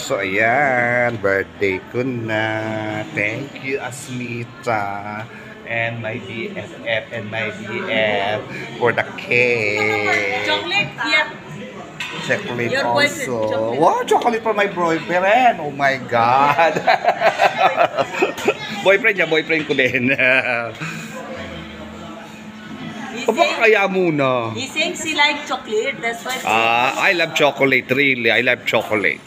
So, ayan. Birthday ko na. Thank you, Asmita. And my BFF and my BF for the cake. Chocolate, yeah. Chocolate Your also. chocolate. Wow, chocolate for my boyfriend. Oh my God. boyfriend ko din. O baka kaya muna. He thinks he like chocolate, that's why. I love chocolate, really. I love chocolate.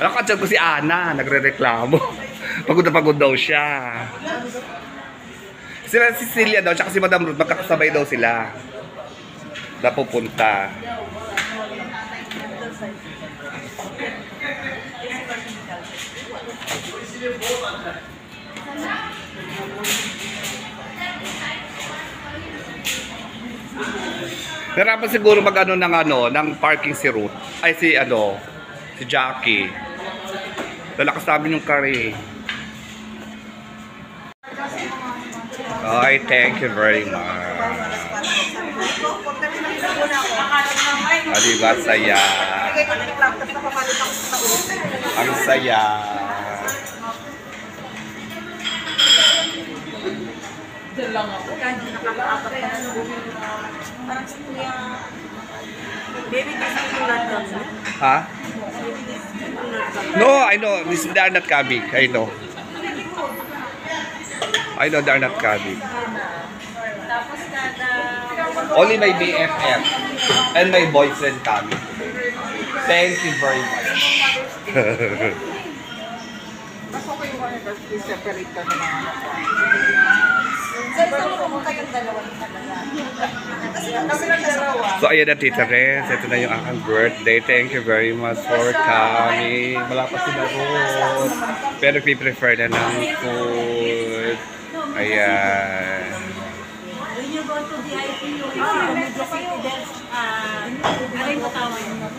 Alam ka, ko si Ana, nagre-reklamo. Pagod na pagod daw siya. Sila si Celia daw, tsaka si Madam Ruth, magkakasabay daw sila. Napupunta. Narapan siguro mag-ano ng parking si Ruth. Ay si Jackie. Lalakas namin yung curry. Ay, thank you very much. Diba, saya. Ang saya. Diyan lang ako. Kahit nakakaapat na parang si Kuya. Baby, this is not coming. Ha? No, I know. They are not coming. I know. I know they are not coming. Tapos kada... Only my BFF and my boyfriend coming today. Thank you very much. Mas okay mo na kasi separate ka na ng anak ko. Sa isang room kayong dalawa talaga. Kami lang dalawa. So, ayan na, Tita Res. Ito na yung aking birthday. Thank you very much for coming. Wala pa si Ruth. Pero prefer na ng food. Ayan. When you go to the IPU, medyo city there, ano yung tawag mo?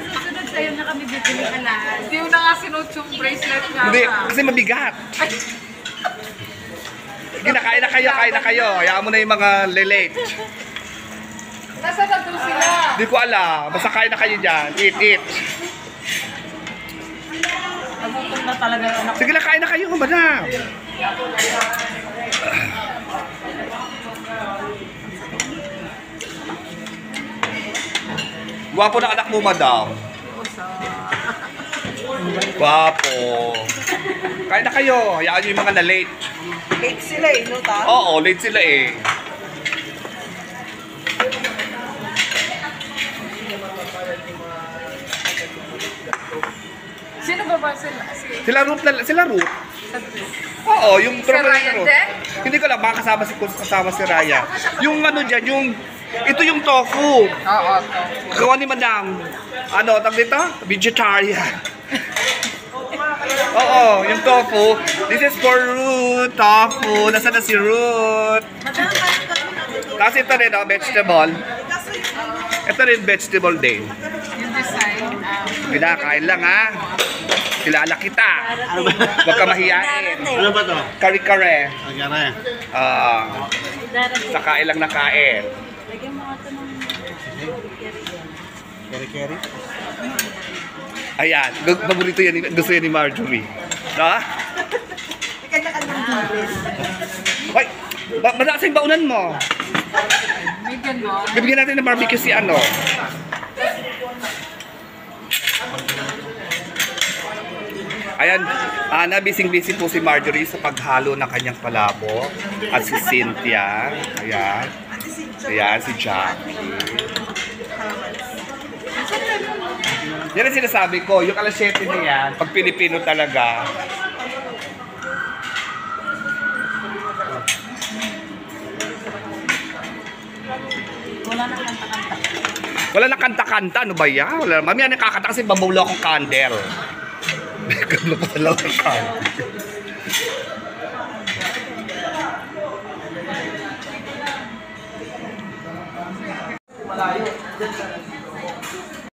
Susunod sa'yo na kami bibili ka lahat. Hindi mo na nga sinuot yung bracelet nga. Hindi, kasi mabigat. Kain na kayo. Hayaan mo na yung mga late. Nasaan na doon sila? Hindi ko alam. Basta kain na kayo dyan. Eat. Nagutom na talaga yung anak. Sige na, kain na kayo, madam. Gwapo ng anak mo, madam. Gwapo. Kain na kayo. Hayaan nyo yung mga na-late. Late sila eh, no ta? Oo, late sila eh. Sino ba sila? Sila Ruth. Oo, yung Si Raya Ruth. din? Hindi ko lang, baka kasama si Raya. Yung dyan, ito yung tofu. Oo. Gawa ni Madam. Tag dito? Vegetarian. Oo, yung tofu. This is for Ruth. Tofu. Nasaan na si Ruth? Kasi ito rin, vegetable. Ito rin, vegetable din. Yung design. Kinakain lang, ha? Kilala kita. Huwag ka mahiyain. Ano ba to? Kare-kare. Ang gana eh. Sa kain lang na kain. Lagyan mo ito ng Keri-keri? Ayan, paborito yan, gusto yan ni Marjorie. Ha? Hoy, malakas yung baunan mo. Bigyan mo. Bibigyan natin ng barbecue si Ayan, nabising-busy po si Marjorie sa paghalo ng kanyang palabo. At si Cynthia. Ayan. Ayan, si Jackie. Yan ang sinasabi ko, yung alas 7 na yan, pag Pilipino talaga, Wala na kanta-kanta. Ano ba yan? Wala. Mamaya nakakanta kasi babulo akong candle. Gano'n pa lang ang candle.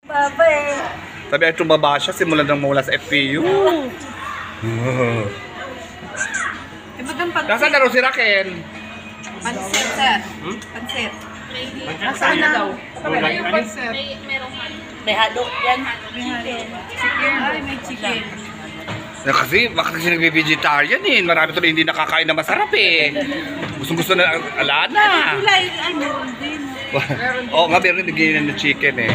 Baba eh. Sabi ay tumaba siya, simulan nang mawala sa FPU. Eh, ba't ang pansit? Nasaan na rin si Raquel? Pansit, sir. Pansit. Nasaan na daw? May halo yan. Chicken. Ay, may chicken. Kasi bakit kasi nagbe-vegetarian eh. Marami tuloy hindi nakakain na masarap eh. Gusto na alana. Kulay, ay, meron din. Oo nga, meron nagiging ng chicken eh.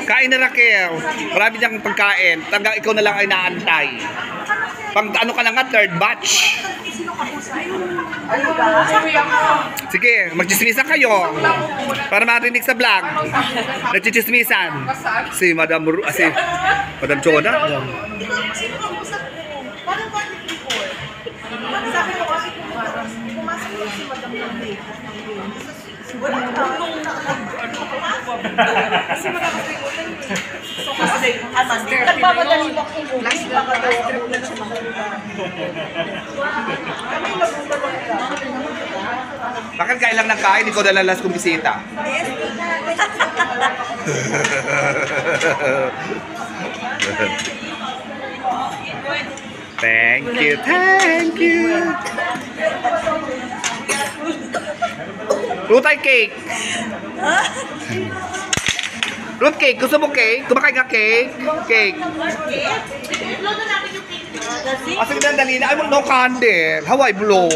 Kain na Raquel. Marami niyang pagkain. Hanggang ikaw na lang ay naantay. Pang ano ka na nga, third batch. Sige, magchismisan kayo. Para marinig sa vlog. Nagchichismisan. Si Madam Chona. Sabi ko kasi pumasok ko si Madam Lamay. Wala ka. Kasi makakapikutan. So kasi, nagpapadali mo kung last na strip na siya Bakit kailang ng kain? Ikaw dalalas kong bisita. Thank you, thank you. Rutay cake. Root cake, gusto mo cake? Kumakain ka cake? Cake. Sige na, dali na. I want no candle. How I blow?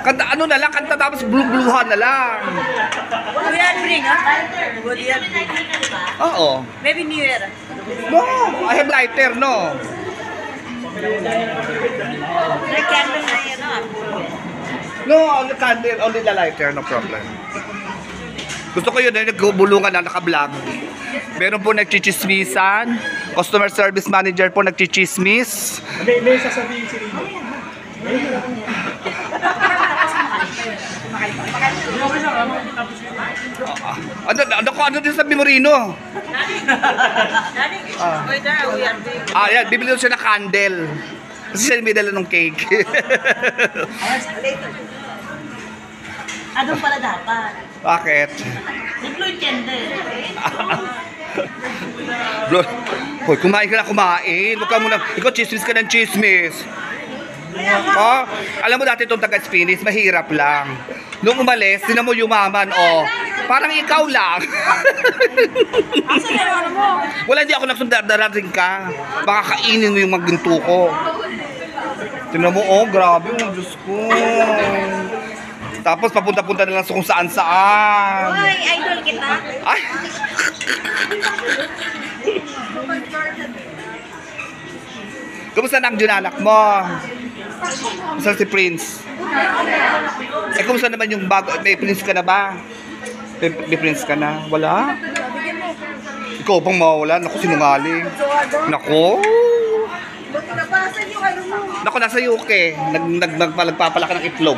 Kanta, ano na lang, kanta tapos blue-bluhan na lang. Would you bring, ha? Would you bring? Oo. Maybe New Year. No, I have lighter, no. May candle na yan, ha? No, only candle, only the lighter, no problem. Gusto ko yun, nagbulungan na naka-vlog. Meron po nagchichismisan. Customer service manager po nagchichismis. May sasabihin si Rino. Ano din sabi mo Rino? Wait there, we are doing. Yan, bibili doon siya ng candle. Kasi siya may dala ng cake. Anong pala dapat? Bakit? Deploy candle. Bro, hoy, kumain ka na kumain. Huwag ka muna, ikaw chismis ka ng chismis. Oh, alam mo dati itong taga-Spinis, mahirap lang. Nung umalis, tinan mo yumaman, oh. Parang ikaw lang. Asa na yung ano mo? Wala, hindi ako nagsundarating ka. Baka kainin mo yung maginto ko. Tinan mo, oh, grabe, oh, Diyos ko. Tapos papunta-punta na lang sa kung saan-saan. Hoy, idol kita. Ay! Kumusta na ang anak mo? Kumusta si Prince? Eh, kumusta naman yung bago? May Prince ka na ba? May Prince ka na? Wala? Ikaw pang mawala? Naku, sinungaling. Naku! Nabasan yung ano mo. Naku, nasa UK. Nagpapalaki ng itlog.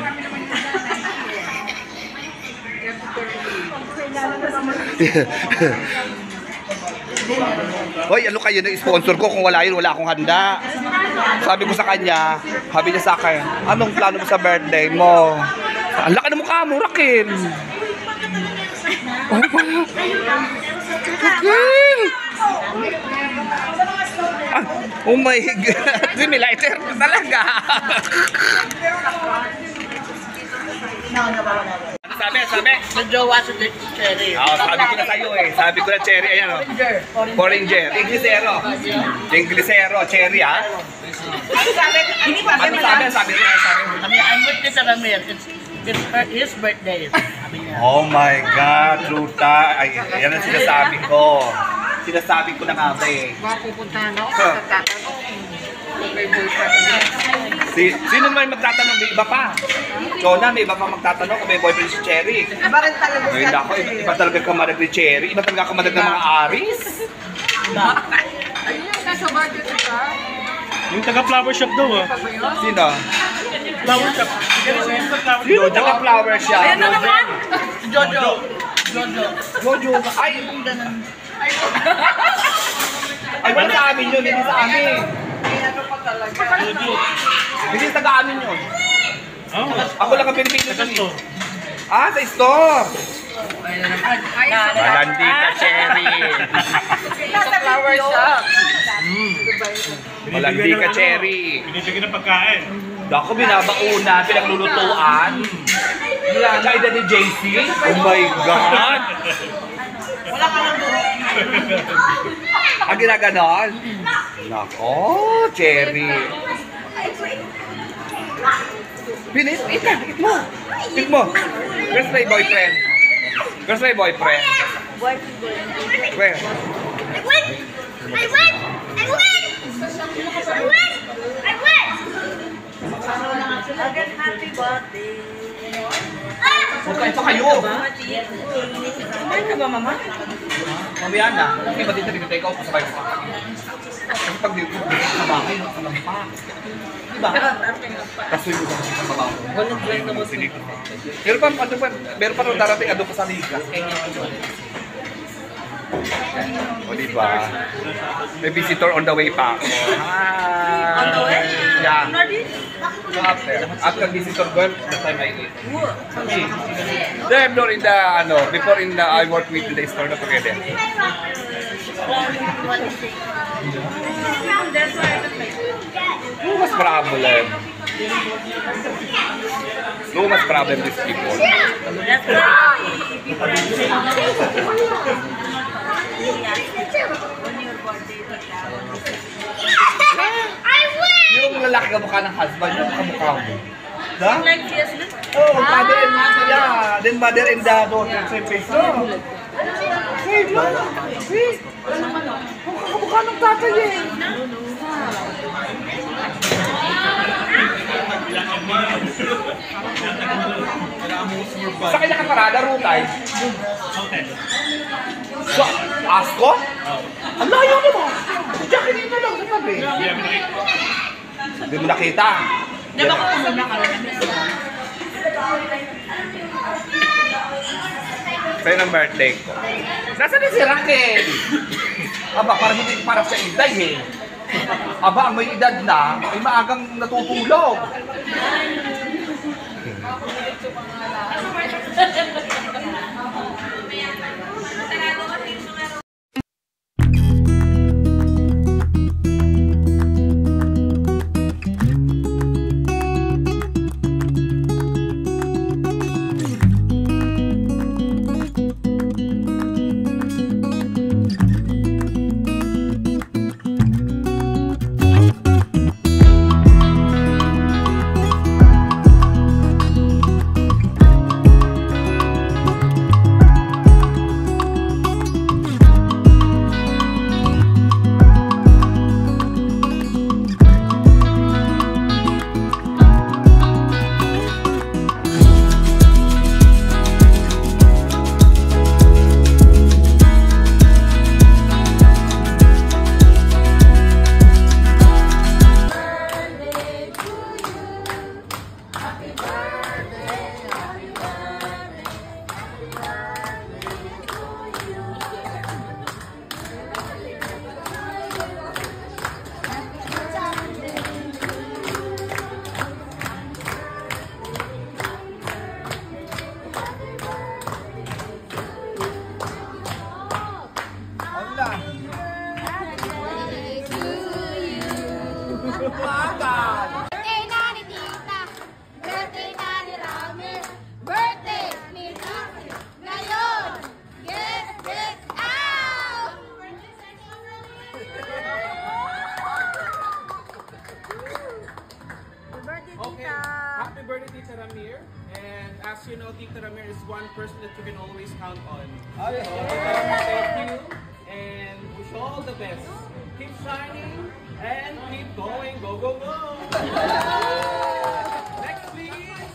Hoy, ano kayo na sponsor ko? Kung wala yun, wala akong handa. Sabi ko sa kanya, sabi niya sa akin, anong plano mo sa birthday mo? Ang laki ng mukha mo, Raquel. Oh, Raquel! Oh my God! May lighter talaga. Sabi. Nag-jowa sa Cherry. Sabi ko na sa'yo eh. Sabi ko na cherry. Ayan o. Foreigner. Inglesero. Cherry ha. Hindi pa Ano sabi? I'm with Tita Ramir. It's his birthday. Sabi niya. Oh my God, Ruta. Ay, yan ang sinasabi ko. Sinasabi ko na nga ba eh. Mapupuntahan ako sa tatanong. May boyfriend. Sino naman magtatanong? May iba pa. Chona, may iba pa magtatanong kung may boyfriend si Cherry. Iba rin talaga Ay, nako, iba talaga kamarag ni Cherry. Iba talaga kamarag ng mga Aris. Ayun yung nasa budget ka. Yung taga-flower shop daw ah. Sino? Flower shop. Sino taga-flower shop? Ayan na naman! Jojo. Jojo. Ay! Ay, wala sa amin yun. Hindi sa amin. May ano pa talaga. Hindi taga amin yun. Oh. Ako lang ang Pilipinas Taga yun. store. Ah, sa store. Ay, Malandi ka, Cherry. Nasa flower shop. Malandi ka, Cherry. Binibigyan ng pagkain. Dako, binabauna, pinaglulutuan. Kaida ni JC. Oh my God. wala ka lang doon. Ang ginaganon? Nako, Cherry. Pinis, eat mo. Eat mo. Where's my boyfriend? Where's my boyfriend? Where? Again, happy birthday. Huwag kayo pa kayo. Ay ka ba, mama? Mamaya na. Hindi ba dito dito ikaw pasabay ko pa. Kasi pag dito sa bahay, sa lampak. Diba? Kasoy mo sa babaw. Walang blend na mas nito. Meron pa, ano pa, meron pa rin darating ano pa sa liga. O diba? May visitor on the way pa ako. Hi! On the way? Yeah. Ready? So after visitor girl, the time I eat. Then, no, in the, ano, before in the, I work with the store na together. That's why I don't like it. No mas problem. No mas problem these people. That's why be friends. On your birthday, Yung lalaki kamukha ng husband, yung kamukha mo. Da? like seriously? Oh, mother and yeah. Then mother and the daughter, same face. Oh. Same lang. See? Kamukha ng tatay eh. Sa kanya ka parada, Rutay? So, Asko? Ang layo mo ba? Diyan kanina lang sa tabi. Hindi mo nakita. Di ba ko muna ka lang? Sa'yo ng birthday ko. Nasaan din si Raquel? Aba, parang hindi para sa edad eh. Aba, ang may edad na, ay maagang natutulog. Birthday na ni Tita, birthday na ni Ramil, birthday ni Tita, ngayon, yes, yes, ow! Okay. Happy birthday, Tita Ramir. And as you know, Tita Ramir is one person that you can always count on. So, thank you. And wish you all the best. Keep shining and keep going. Go, go, go. Next, please.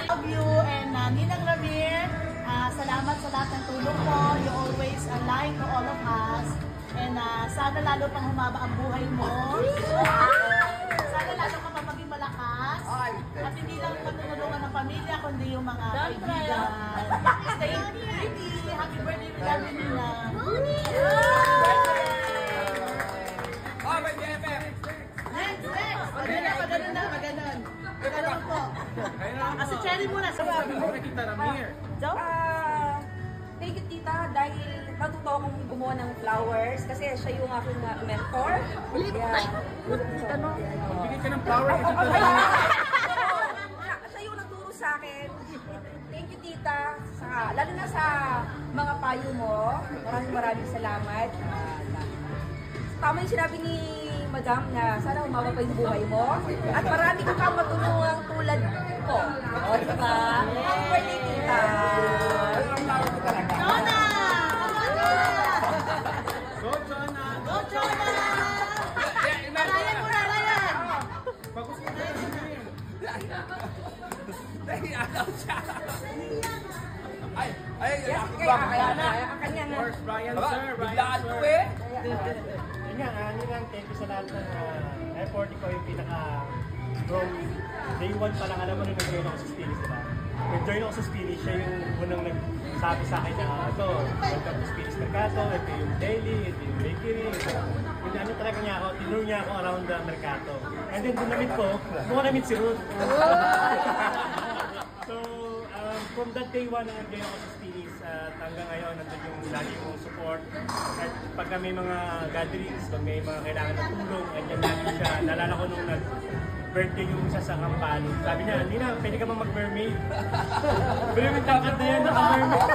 Love you and Ninang Ramir, salamat sa lahat ng tulong mo. You always kind to all of us. And sana lalo pang humaba ang buhay mo. Sana lalo ka pa maging malakas. At hindi lang matutulungan ng pamilya, kundi yung mga kaibigan. Stay pretty. Happy birthday, we love you, Nina. Next. Maganon. Maganon po. Si Cherry muna. Sabi mo kay Tita Ramir. Thank you, tita, dahil natuto akong gumawa ng flowers kasi siya yung aking mentor. Bigay ka ng flower kay Tita Ramir. Siya yung nagturo sa akin. Thank you, tita. Lalo na sa mga payo mo. Maraming salamat. Tama yung sinabi ni Madam na sana umaba pa yung buhay mo. At marami ka pang matulungang tulad ko. O, diba? Happy birthday, tita. Jonah! Go, Jonah! Go, Jonah! Ryan muna, Ryan! Pag-us ka na Ramir. Kaya kanya nga. First, Brian, sir. Brian, sir. Yun nga, Ninang, thank you sa lahat ng effort. Ikaw yung pinaka-from day 1 pa lang, alam mo nung nag-join ako sa Spilis, diba? Nag-join ako sa Spilis, siya yung unang nagsabi sa akin na ito, welcome to Spilis Mercato, ito yung daily, ito yung bakery, ito. Yung ano talaga niya ako, tinuro niya ako around the Mercato. And then, doon na-meet ko, doon ko na-meet si Ruth. So, from that day 1 na nag-join ako sa Spilis, at hanggang ngayon, nandun yung lagi kong support. At pagka may mga gatherings, pag may mga kailangan ng tulong, andyan lagi siya. Nalala ko nung birthday yung isa sa Kampalo. Sabi niya, Nina, pwede ka bang mag-mermaid? Mermaid dapat na yan, naka-mermaid.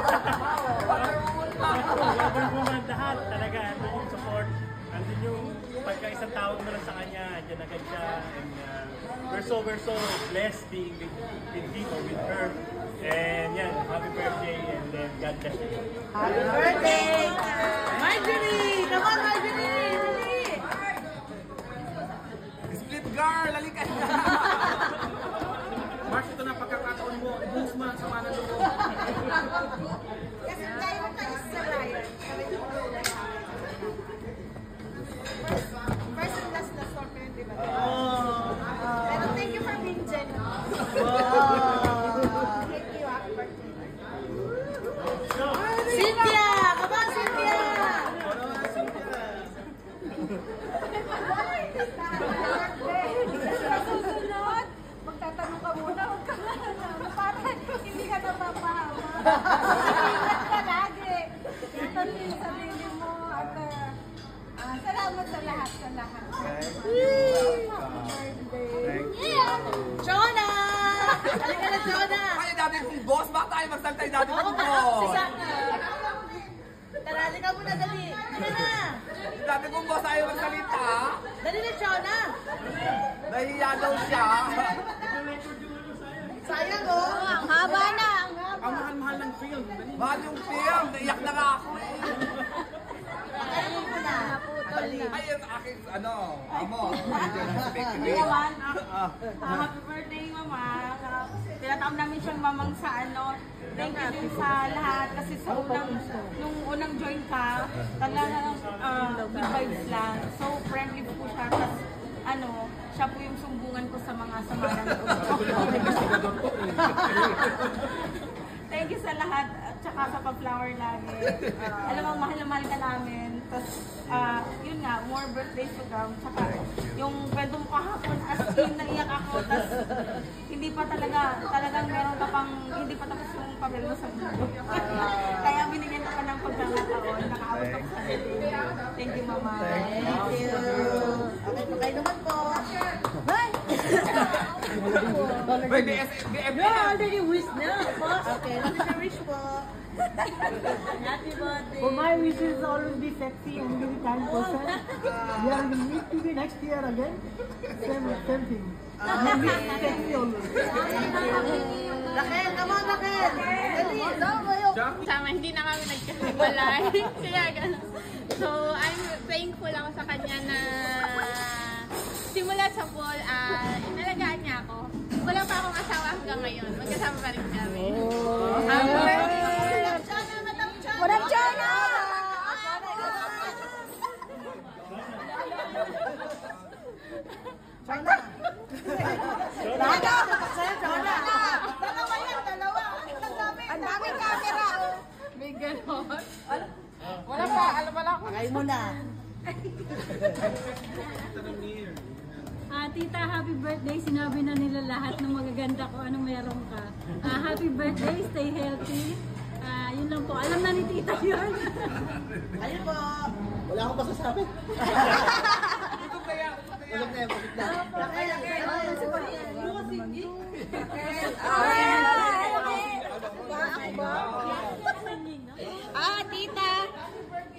Waterwoman, lahat talaga. Andun yung support. Andun yung pagka isang tawag mo lang sa kanya, andyan agad siya. And we're so blessed being with him or with her. And yan, happy birthday and then God bless you. Happy birthday! Marjorie! Come on, Marjorie! Split girl, lalikan na! Mark, ito na pagkakataon mo. I-boost mo ang sama ng loob. Kasi tayo mo tayo sa Ryan. First and last for friend, di ba? Pero thank you for being generous. Thank you, happy birthday. Cynthia! Come on, Cynthia! Susunod, magtatanong ka muna, huwag ka na para hindi ka napapahawa. Ingat ka lagi. Tatanong yung sarili mo at salamat sa lahat. Happy birthday. Jonah! Halika na, Jonah! Ay, dami kong boss. Bakit tayo magsantay dami Oo kong nga, boss? si Saka. Tara, halika muna, dali. Halika na! Dami kong boss ayaw magsalita. Dali na, Jonah! Nahiya daw siya. Sayang, oh! Ang haba na. Ang mahal-mahal ng film. Mahal yung film. Naiyak na nga ako eh. Ayaw mo na. Naputol na. Ay, yung aking, amo. Nandiyan sa bakery. Happy birthday, Mama. Tinatawag namin siyang mamang sa Thank you din sa lahat kasi nung unang join ka, talagang good vibes lang. So friendly po siya. Tapos siya po yung sumbungan ko sa mga sama ng loob. Thank you sa lahat at saka sa pa-flower lagi. Alam mo, mahal na mahal ka namin. Tapos, yun nga, more birthdays to come. Tsaka, yung kwento mo kahapon, as in, naiyak ako. Tapos, hindi pa talagang meron ka pang, hindi pa tapos yung papel mo sa mundo. Kaya binigyan ko pa ng pagkakataon. Nakaabot ako sa birthday. Thank you, Mama. Thank you. Okay, kayo naman po. Bye! May BFF No, already wish na. Okay, let me wish po. Happy birthday. For my wishes always be sexy and be kind person. We are need to be next year again. Same thing. And be sexy always. Raquel, come on, Raquel. Dali, daw kayo. Sama, hindi na kami nagkahiwalay. Kaya gano'n. So, I'm thankful ako sa kanya na simula sa pool, inalagaan niya ako. Wala pa akong asawa hanggang ngayon. Magkasama pa rin kami. What up, Jonah? Dalawa yan, dalawa. Ang daming camera. May ganon. Wala pa, alam wala ko. Kaya mo na. Tita, happy birthday. Sinabi na nila lahat ng magaganda ko anong meron ka. Happy birthday, stay healthy. Yun lang po. Alam na ni Tita yun. Ayun po. Wala akong masasabi. Tita.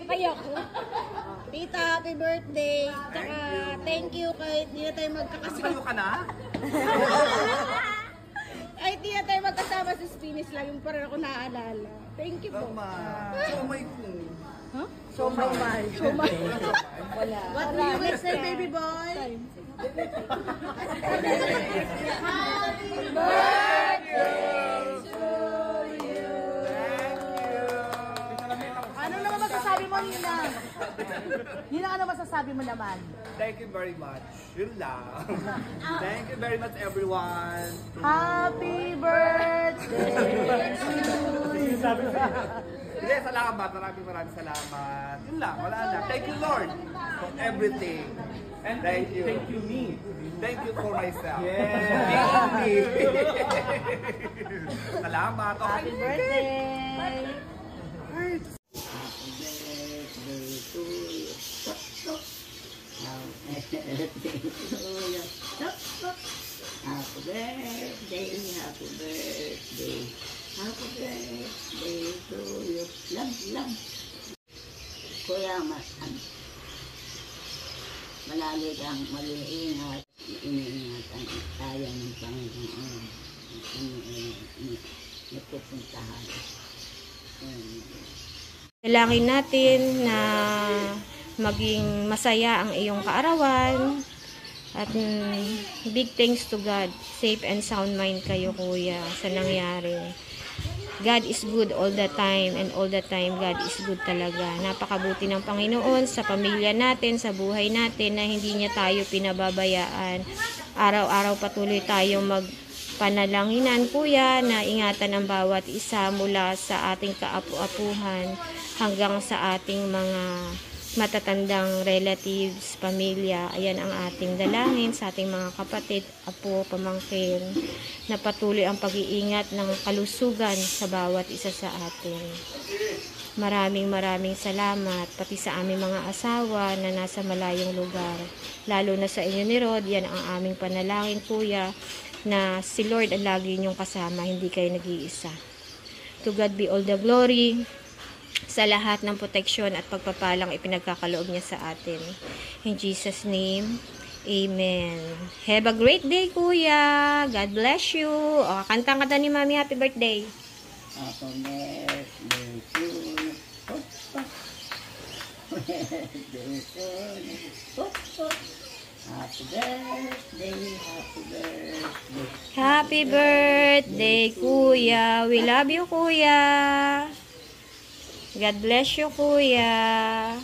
Kayo ko. Tita, happy birthday. Tsaka, thank you kahit hindi na tayo magkakasama. Kayo ka na? Ay, hindi na tayo magkasama sa Spanish lang. Yung parang ako naaalala. Thank you po. Somay ko. Huh? Somay. Wala. What do you will say, baby boy? Ano naman masasabi mo, Nina? Nina, ano masasabi mo naman? Thank you very much. Yun lang. Thank you very much, everyone. Happy birthday to you. Hindi, salamat. Maraming salamat. Yun lang, wala na. Thank you, Lord, for everything. And thank you. Thank you, me. Thank you for myself. Yeah. Thank you, me. Salamat. Happy birthday. Happy birthday, happy birthday, happy birthday to you. Love. Kuya, malagi kang mag-iingat, iniingatan tayo ng Panginoon. Napupuntahan. Dalangin natin na maging masaya ang iyong kaarawan. At big thanks to God. Safe and sound mind kayo, kuya, sa nangyari. God is good all the time, and all the time God is good talaga. Napakabuti ng Panginoon sa pamilya natin, sa buhay natin, na hindi niya tayo pinababayaan. Araw-araw patuloy tayong magpanalanginan, kuya, na ingatan ang bawat isa mula sa ating kaapu-apuhan hanggang sa ating mga matatandang relatives, pamilya. Ayan ang ating dalangin sa ating mga kapatid, apo, pamangkin, na patuloy ang pag-iingat ng kalusugan sa bawat isa sa atin. Maraming salamat, pati sa aming mga asawa na nasa malayong lugar. Lalo na sa inyo ni Rod, yan ang aming panalangin, kuya, na si Lord ang lagi ninyong kasama, hindi kayo nag-iisa. To God be all the glory sa lahat ng proteksyon at pagpapalang ipinagkakaloob niya sa atin. In Jesus' name, amen. Have a great day, kuya. God bless you. O, kantang kanta ni Mami, happy birthday. Happy birthday to you. Happy birthday, happy birthday. Happy birthday, kuya. We love you, kuya. God bless you, kuya.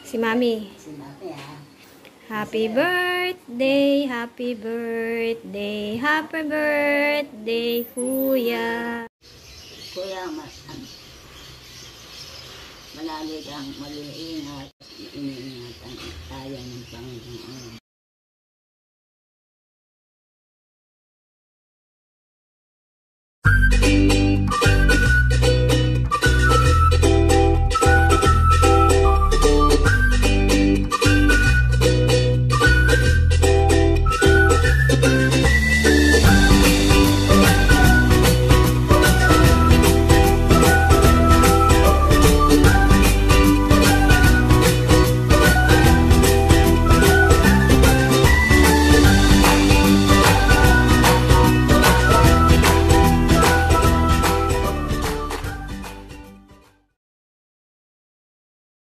Si Mami. Happy birthday, happy birthday, happy birthday, Kuya. Kuya, malalig ang mag-iingat. Iniingatan tayo ng Panginoon.